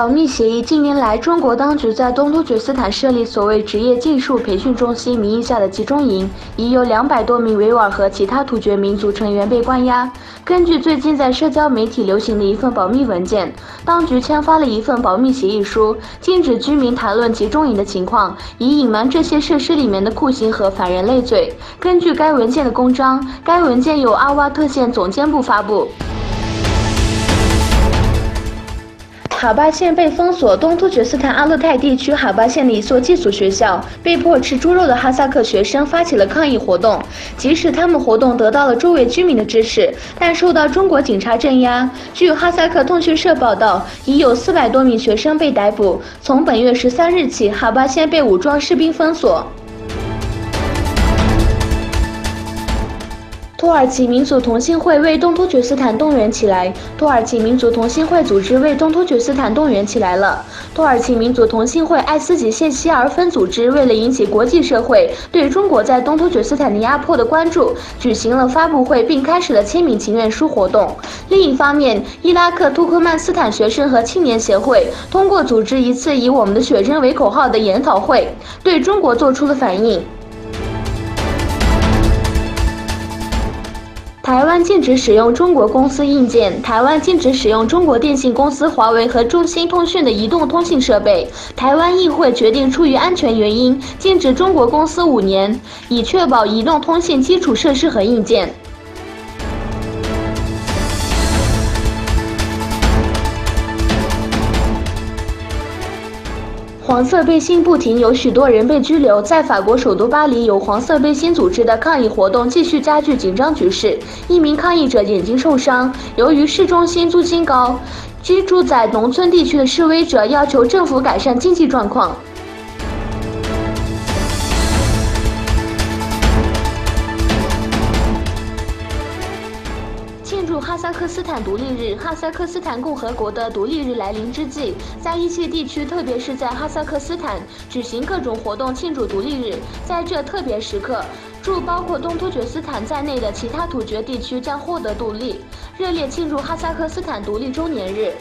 保密协议。近年来，中国当局在东突厥斯坦设立所谓职业技术培训中心名义下的集中营，已有200多名维吾尔和其他突厥民族成员被关押。根据最近在社交媒体流行的一份保密文件，当局签发了一份保密协议书，禁止居民谈论集中营的情况，以隐瞒这些设施里面的酷刑和反人类罪。根据该文件的公章，该文件由阿洼特县总监部发布。哈巴县被封锁。东突厥斯坦阿勒泰地区哈巴县的一所寄宿学校，被迫吃猪肉的哈萨克学生发起了抗议活动。即使他们活动得到了周围居民的支持，但受到中国警察镇压。据哈萨克通讯社报道，已有400多名学生被逮捕。从本月13日起，哈巴县被武装士兵封锁。土耳其民族同心会为东突厥斯坦动员起来。土耳其民族同心会组织为东突厥斯坦动员起来了。土耳其民族同心会艾斯吉县西尔分组织为了引起国际社会对中国在东突厥斯坦的压迫的关注，举行了发布会，并开始了签名请愿书活动。另一方面，伊拉克土库曼斯坦学生和青年协会通过组织一次以我们的血针为口号的研讨会，对中国做出了反应。台湾禁止使用中国公司硬件。台湾禁止使用中国电信公司华为和中兴通讯的移动通信设备。台湾议会决定出于安全原因，禁止中国公司5年，以确保移动通信基础设施和硬件。黄色背心不停，有许多人被拘留。在法国首都巴黎，有黄色背心组织的抗议活动继续加剧紧张局势。一名抗议者眼睛受伤。由于市中心租金高，居住在农村地区的示威者要求政府改善经济状况。庆祝哈萨克斯坦独立日。哈萨克斯坦共和国的独立日来临之际，在一些地区，特别是在哈萨克斯坦，举行各种活动庆祝独立日。在这特别时刻，驻包括东突厥斯坦在内的其他突厥地区将获得独立，热烈庆祝哈萨克斯坦独立周年日。